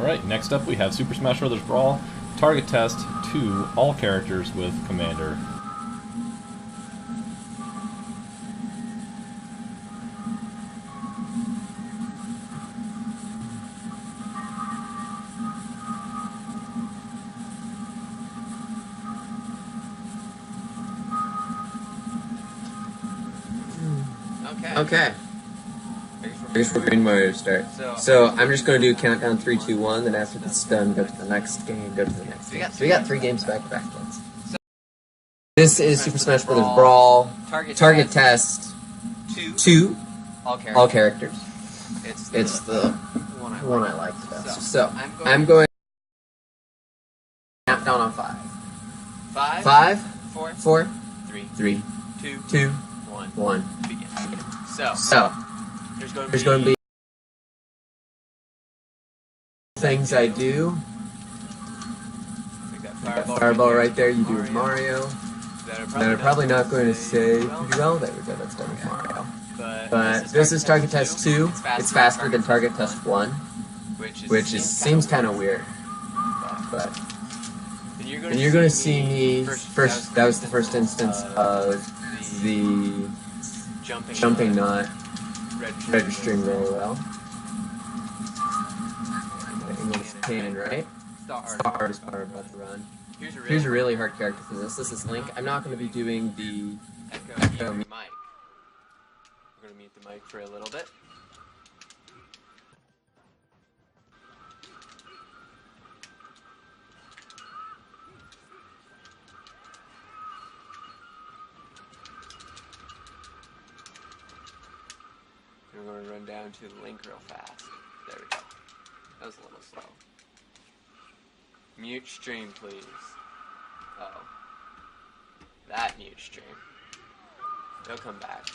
Alright, next up we have Super Smash Bros. Brawl, Target Test 2, all characters with Commander. Okay. I guess we're green Mario to start. So I'm just going to do countdown 3, 2, 1, then after it's done, go to the next game, go to the next game. So we got 3 games back to back ones. This is Super Smash Bros. Brawl, Target Test 2, all characters. It's the one I like the best. So I'm going countdown on 5. 5, 4, 3, 2, 1. Begin. So there's going to be things I do. That fireball right there you do with Mario. That are probably not going to say pretty well. There we go, that's done with Mario. But this is Target Test 2. It's faster than Target Test 1, which seems kind of weird. But and you're going to see me first. That was the first instance of the jumping not registering very well. English pain, right? It's the hardest part about the run. Here's a really hard character for this. This is Link. I'm not going to be doing the echo mic. We're going to mute the mic for a little bit. We're going to run down to the link real fast. There we go. That was a little slow. Mute stream, please. Oh. That mute stream. They'll come back.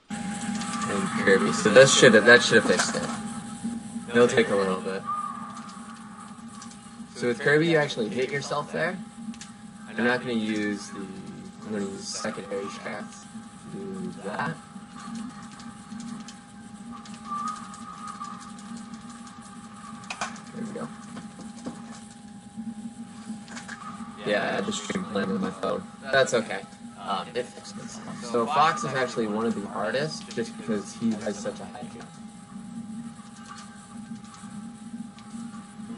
And Kirby. So that should have fixed it. It'll take a little bit. So with Kirby, you actually hit yourself there. I'm not going to use I'm going to use secondary shafts to do that. There we go. Yeah, I had the stream playing on my phone. That's okay. It fixed itself. So Fox is actually one of the hardest, just because he has such a high jump.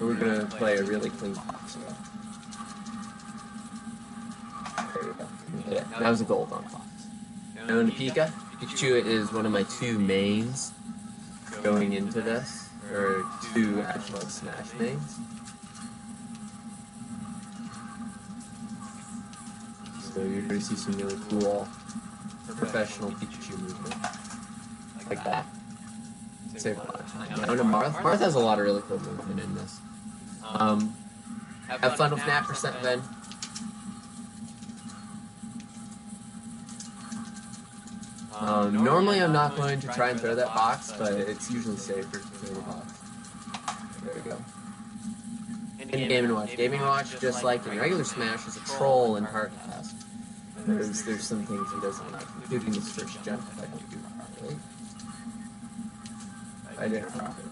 We're going to play a really clean Fox here. There we go. Yeah, that was a gold on Fox. Now into Pika. Pikachu is one of my 2 mains going into this, or 2 actual Smash mains. So you're going to see some really cool professional Pikachu movement. Like that. Save a lot of time. Now to Marth. Marth has a lot of really cool movement in this. Have fun with Nat % then. Normally I'm not going to try and throw that box, but it's usually safer to throw the box. There we go. In Game & Watch. Game & Watch, just like in regular Smash, is a troll in Target Test. There's some things he doesn't like, including this first jump if I don't do it properly. I did it properly.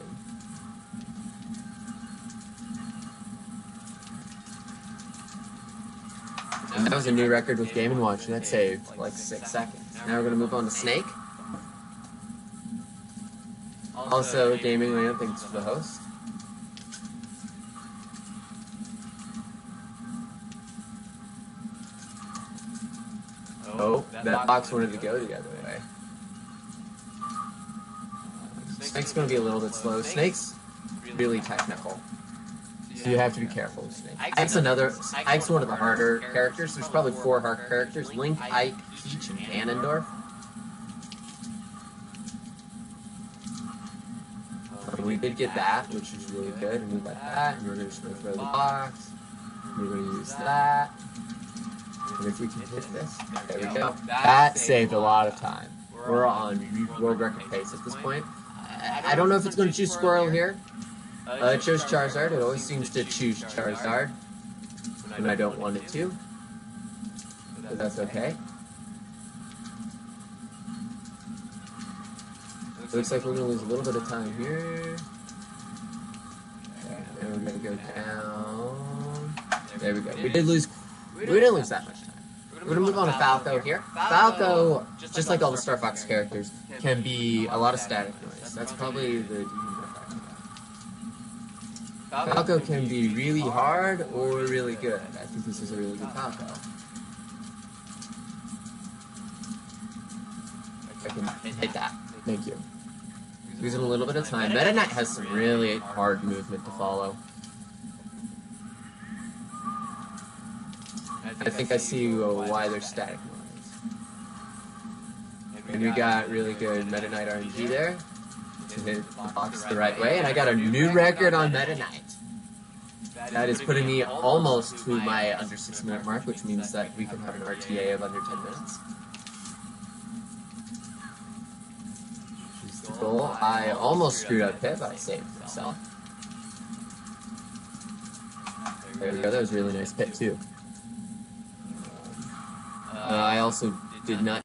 And that was a new record with Game & Watch, and that saved like 6 seconds. Now we're going to move on to Snake. Also, Gaming Land, thanks for the host. Oh, that box wanted to go the other way. Snake's going to be a little bit slow. Snake's really technical, so you have to be careful with Snake. Ike's one of the harder characters. There's probably 4 hard characters: Link, Ike, Peach, and Ganondorf. We did get that, which is really good, and we got that, and we're just going to throw the box. We're going to use that. And if we can hit this, there we go. That saved a lot of time. We're on world record pace at this point. I don't know if it's going to choose Squirrel here. It chose Charizard. It always seems to choose Charizard and I don't want it to, but that's okay. It looks like we're going to lose a little bit of time here. And we're going to go down. There we go. We didn't lose that much time. We're going to move on to Falco here. Falco, just like all the Star Fox characters, can be a lot of static noise. That's probably the... Falco can be really hard or really good. I think this is a really good Falco. I can hit that. Thank you. Losing a little bit of time. Meta Knight has some really hard movement to follow. I think I see why there's static noise. And we got really good Meta Knight RNG there to hit the box the right way. And I got a new record on Meta Knight. That is putting me almost to my under 6 minute mark, which means that we can have an RTA of under 10 minutes. Goal. I almost screwed up Pip, I saved myself. There we go, that was a really nice Pip too. I also did not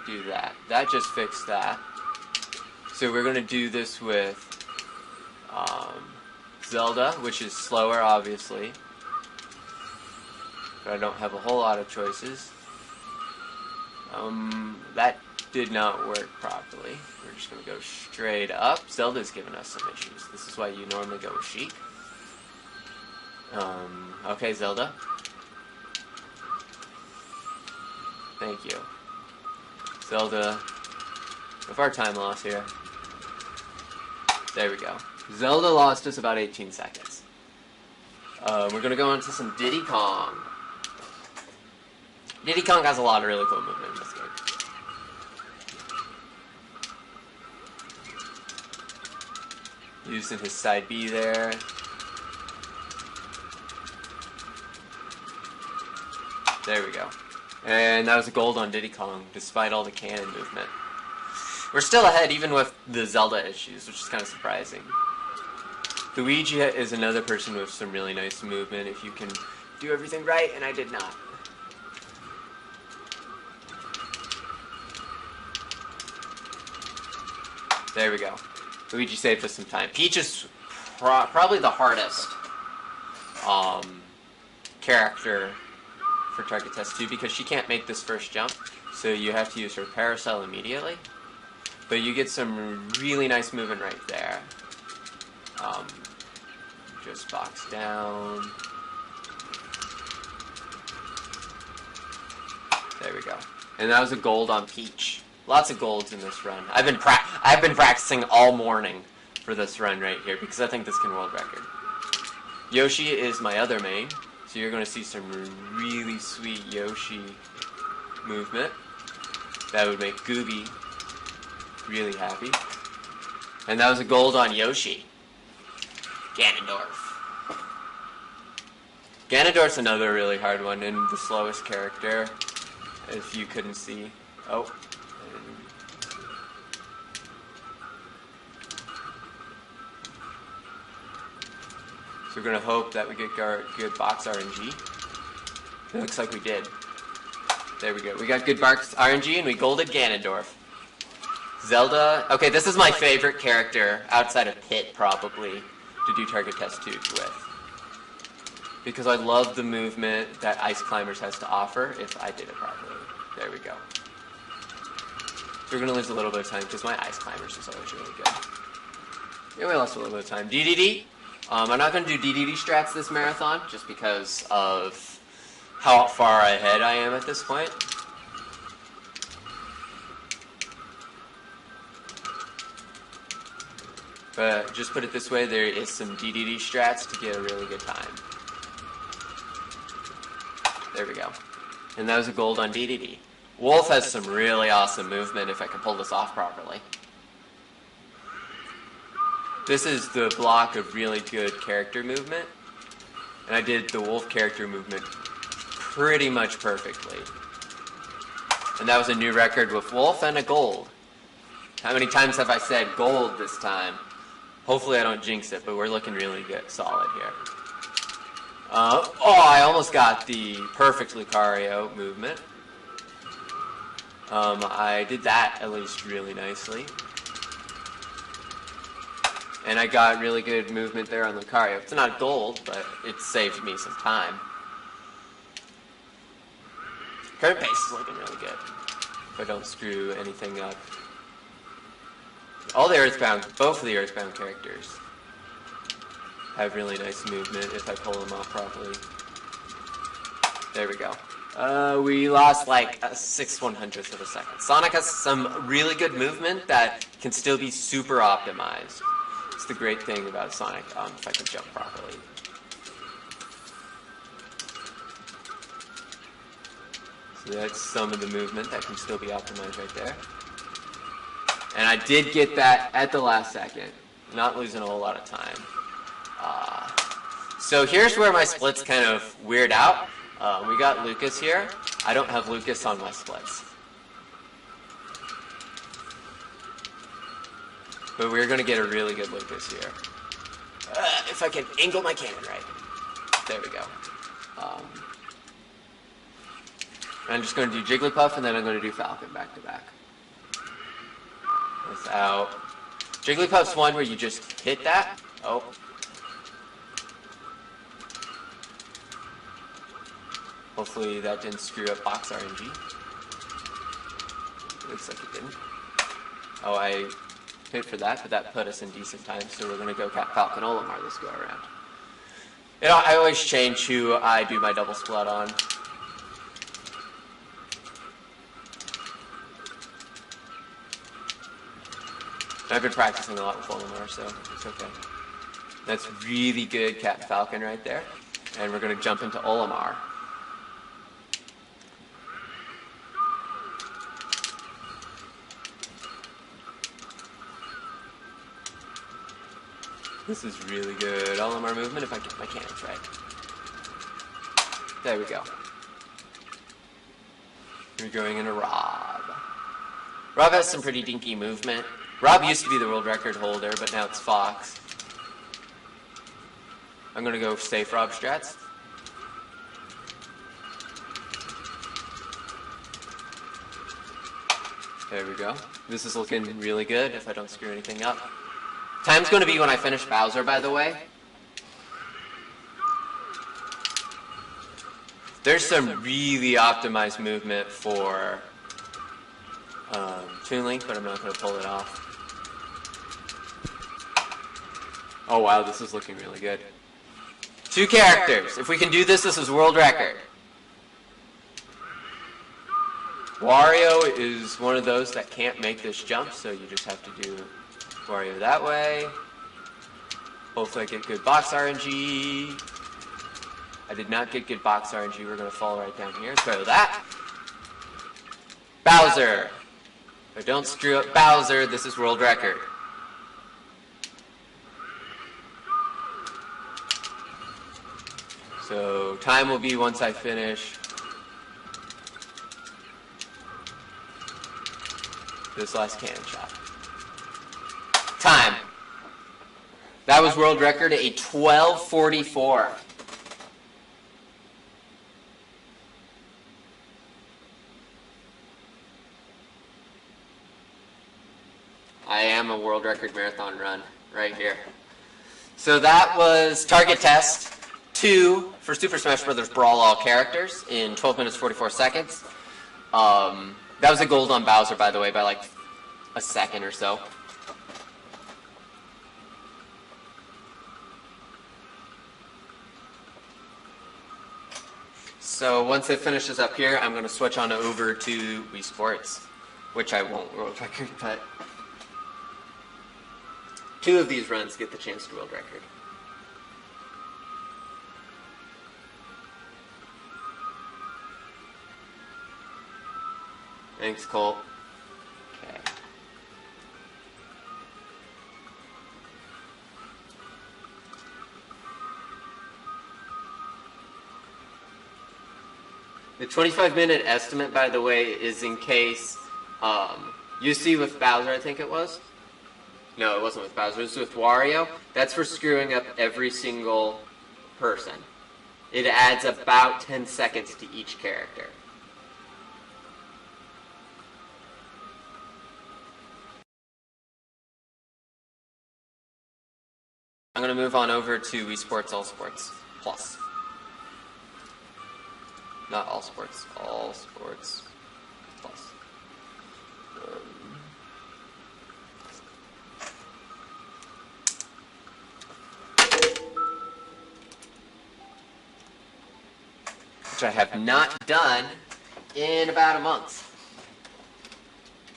do that. That just fixed that. So we're going to do this with Zelda, which is slower obviously. But I don't have a whole lot of choices. That did not work properly. We're just going to go straight up. Zelda's giving us some issues. This is why you normally go with Sheik. Okay, Zelda. Thank you. Zelda, with our time loss here. There we go. Zelda lost us about 18 seconds. We're going to go on to some Diddy Kong. Diddy Kong has a lot of really cool movement in this game. Using his side B there. There we go. And that was a gold on Diddy Kong, despite all the cannon movement. We're still ahead, even with the Zelda issues, which is kind of surprising. Luigi is another person with some really nice movement, if you can do everything right, and I did not. There we go. Luigi saved us some time. Peach is probably the hardest character for Target Test 2 because she can't make this first jump, so you have to use her Paracel immediately. But you get some really nice movement right there. Just box down. There we go. And that was a gold on Peach. Lots of golds in this run. I've been practicing all morning for this run right here because I think this can world record. Yoshi is my other main, so you're going to see some really sweet Yoshi movement. That would make Gooby really happy. And that was a gold on Yoshi. Ganondorf. Ganondorf's another really hard one and the slowest character, if you couldn't see. Oh. So we're going to hope that we get good box RNG. It looks like we did. There we go. We got good box RNG and we golded Ganondorf. Zelda. Okay, this is my favorite character outside of Pit, probably, to do Target Test 2 with. Because I love the movement that Ice Climbers has to offer if I did it properly. There we go. So we're going to lose a little bit of time because my Ice Climbers is always really good. Yeah, we lost a little bit of time. DDD. I'm not going to do DDD strats this marathon just because of how far ahead I am at this point. But just put it this way, there is some DDD strats to get a really good time. There we go. And that was a gold on DDD. Wolf has some really awesome movement if I can pull this off properly. This is the block of really good character movement. And I did the Wolf character movement pretty much perfectly. And that was a new record with Wolf and a gold. How many times have I said gold this time? Hopefully I don't jinx it, but we're looking really good, solid here. Oh, I almost got the perfect Lucario movement. I did that at least really nicely. And I got really good movement there on Lucario. It's not gold, but it saved me some time. Current pace is looking really good, if I don't screw anything up. All the Earthbound, both of the Earthbound characters have really nice movement if I pull them off properly. There we go. We lost like 6/100ths of a second. Sonic has some really good movement that can still be super optimized. It's the great thing about Sonic, if I can jump properly. So that's some of the movement that can still be optimized right there. And I did get that at the last second, not losing a whole lot of time. So here's where my splits kind of weird out. We got Lucas here. I don't have Lucas on my splits. But we're going to get a really good Lucas here. If I can angle my cannon right. There we go. I'm just going to do Jigglypuff, and then I'm going to do Falcon back to back. That's out. Jigglypuff's one where you just hit that. Oh. Hopefully that didn't screw up box RNG. Looks like it didn't. Oh, I hit for that, but that put us in decent time, so we're going to go Falcon Olimar this go around. You know, I always change who I do my double split on. I've been practicing a lot with Olimar, so it's okay. That's really good Cat Falcon right there. And we're going to jump into Olimar. This is really good Olimar movement if I get my cannons right. There we go. We're going into Rob. Rob has some pretty dinky movement. Rob used to be the world record holder, but now it's Fox. I'm going to go safe Rob strats. There we go. This is looking really good if I don't screw anything up. Time's going to be when I finish Bowser, by the way. There's some really optimized movement for Toon Link, but I'm not going to pull it off. Oh wow, this is looking really good. 2 characters. If we can do this, this is world record. Wario is one of those that can't make this jump, so you just have to do Wario that way. Hopefully I get good box RNG. I did not get good box RNG. We're going to fall right down here. Throw that. Bowser. If I don't screw up Bowser, this is world record. So time will be once I finish this last cannon shot. Time. That was world record, a 12:44. I am a world record marathon run right here. So that was Target Test 2 for Super Smash Bros. Brawl all characters in 12 minutes 44 seconds. That was a gold on Bowser, by the way, by like a second or so. So once it finishes up here, I'm going to switch on over to Wii Sports, which I won't world record, but 2 of these runs get the chance to world record. Thanks, Colt. Okay. The 25-minute estimate, by the way, is in case you see with Bowser, I think it was. No, it wasn't with Bowser. It was with Wario. That's for screwing up every single person It adds about 10 seconds to each character. I'm going to move on over to Wii Sports All Sports Plus. Not All Sports Plus. Which I have not done in about a month.